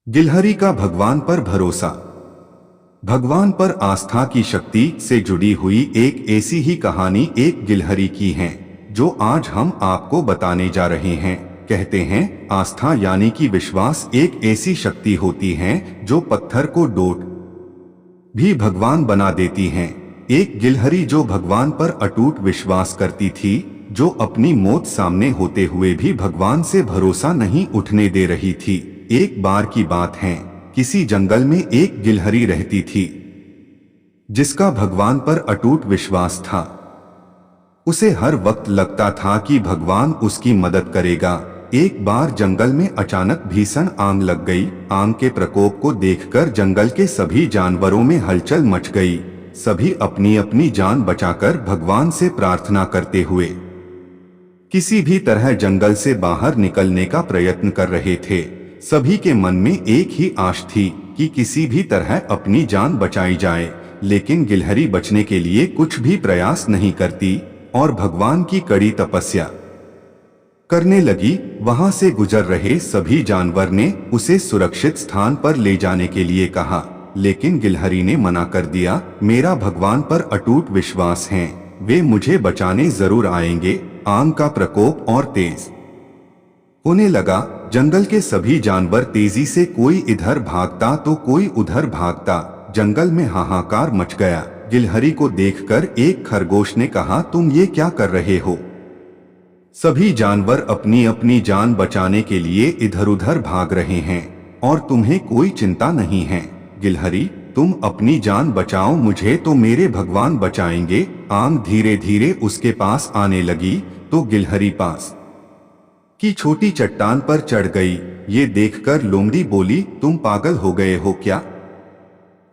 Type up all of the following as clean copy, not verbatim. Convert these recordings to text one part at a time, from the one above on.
गिलहरी का भगवान पर भरोसा। भगवान पर आस्था की शक्ति से जुड़ी हुई एक ऐसी ही कहानी एक गिलहरी की है जो आज हम आपको बताने जा रहे हैं। कहते हैं आस्था यानी कि विश्वास एक ऐसी शक्ति होती है जो पत्थर को डोट भी भगवान बना देती है। एक गिलहरी जो भगवान पर अटूट विश्वास करती थी, जो अपनी मौत सामने होते हुए भी भगवान से भरोसा नहीं उठने दे रही थी। एक बार की बात है, किसी जंगल में एक गिलहरी रहती थी जिसका भगवान पर अटूट विश्वास था। उसे हर वक्त लगता था कि भगवान उसकी मदद करेगा। एक बार जंगल में अचानक भीषण आग लग गई। आग के प्रकोप को देखकर जंगल के सभी जानवरों में हलचल मच गई। सभी अपनी अपनी जान बचाकर भगवान से प्रार्थना करते हुए किसी भी तरह जंगल से बाहर निकलने का प्रयत्न कर रहे थे। सभी के मन में एक ही आश थी कि किसी भी तरह अपनी जान बचाई जाए, लेकिन गिलहरी बचने के लिए कुछ भी प्रयास नहीं करती और भगवान की कड़ी तपस्या करने लगी। वहां से गुजर रहे सभी जानवर ने उसे सुरक्षित स्थान पर ले जाने के लिए कहा, लेकिन गिलहरी ने मना कर दिया। मेरा भगवान पर अटूट विश्वास है, वे मुझे बचाने जरूर आएंगे। आग का प्रकोप और तेज होने लगा। जंगल के सभी जानवर तेजी से कोई इधर भागता तो कोई उधर भागता। जंगल में हाहाकार मच गया। गिलहरी को देखकर एक खरगोश ने कहा, तुम ये क्या कर रहे हो? सभी जानवर अपनी अपनी जान बचाने के लिए इधर उधर भाग रहे हैं और तुम्हें कोई चिंता नहीं है। गिलहरी, तुम अपनी जान बचाओ, मुझे तो मेरे भगवान बचाएंगे। आग धीरे धीरे उसके पास आने लगी तो गिलहरी पास की छोटी चट्टान पर चढ़ गई। ये देखकर लोमड़ी बोली, तुम पागल हो गए हो क्या?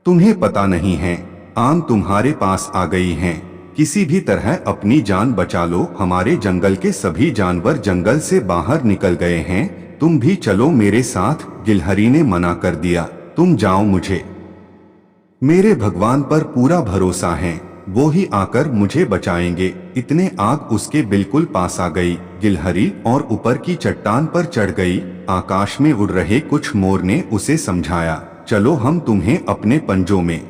तुम्हें पता नहीं है, आग तुम्हारे पास आ गई है। किसी भी तरह अपनी जान बचा लो। हमारे जंगल के सभी जानवर जंगल से बाहर निकल गए हैं, तुम भी चलो मेरे साथ। गिलहरी ने मना कर दिया, तुम जाओ, मुझे मेरे भगवान पर पूरा भरोसा है, वो ही आकर मुझे बचाएंगे। इतने आग उसके बिल्कुल पास आ गई। गिलहरी और ऊपर की चट्टान पर चढ़ गई। आकाश में उड़ रहे कुछ मोर ने उसे समझाया, चलो हम तुम्हें अपने पंजों में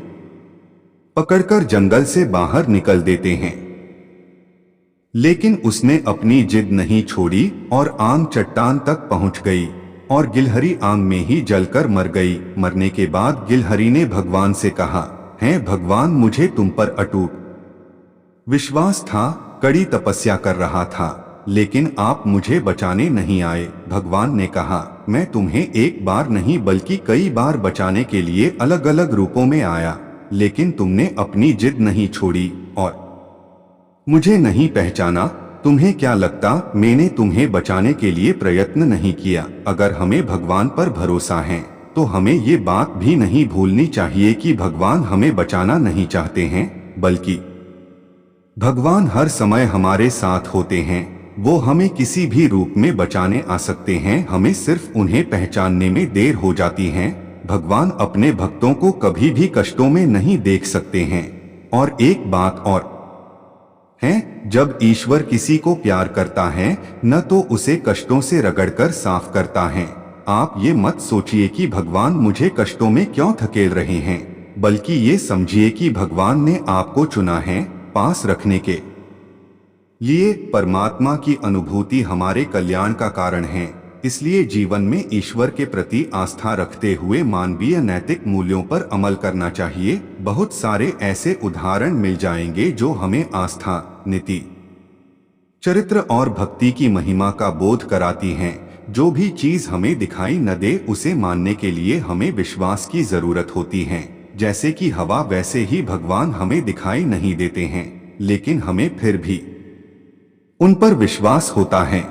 पकड़कर जंगल से बाहर निकल देते हैं। लेकिन उसने अपनी जिद नहीं छोड़ी और आग चट्टान तक पहुंच गई और गिलहरी आग में ही जलकर मर गई। मरने के बाद गिलहरी ने भगवान से कहा, है भगवान, मुझे तुम पर अटूट विश्वास था, कड़ी तपस्या कर रहा था, लेकिन आप मुझे बचाने नहीं आए। भगवान ने कहा, मैं तुम्हें एक बार नहीं बल्कि कई बार बचाने के लिए अलग अलग रूपों में आया, लेकिन तुमने अपनी जिद नहीं छोड़ी और मुझे नहीं पहचाना। तुम्हें क्या लगता मैंने तुम्हें बचाने के लिए प्रयत्न नहीं किया? अगर हमें भगवान पर भरोसा है तो हमें ये बात भी नहीं भूलनी चाहिए कि भगवान हमें बचाना नहीं चाहते हैं, बल्कि भगवान हर समय हमारे साथ होते हैं। वो हमें किसी भी रूप में बचाने आ सकते हैं, हमें सिर्फ उन्हें पहचानने में देर हो जाती है। भगवान अपने भक्तों को कभी भी कष्टों में नहीं देख सकते हैं। और एक बात और है, जब ईश्वर किसी को प्यार करता है न तो उसे कष्टों से रगड़कर साफ करता है। आप ये मत सोचिए कि भगवान मुझे कष्टों में क्यों धकेल रहे हैं, बल्कि ये समझिए कि भगवान ने आपको चुना है पास रखने के लिए। परमात्मा की अनुभूति हमारे कल्याण का कारण है, इसलिए जीवन में ईश्वर के प्रति आस्था रखते हुए मानवीय नैतिक मूल्यों पर अमल करना चाहिए। बहुत सारे ऐसे उदाहरण मिल जाएंगे जो हमें आस्था, नीति, चरित्र और भक्ति की महिमा का बोध कराती हैं। जो भी चीज हमें दिखाई न दे उसे मानने के लिए हमें विश्वास की जरूरत होती है। जैसे कि हवा, वैसे ही भगवान हमें दिखाई नहीं देते हैं, लेकिन हमें फिर भी उन पर विश्वास होता है।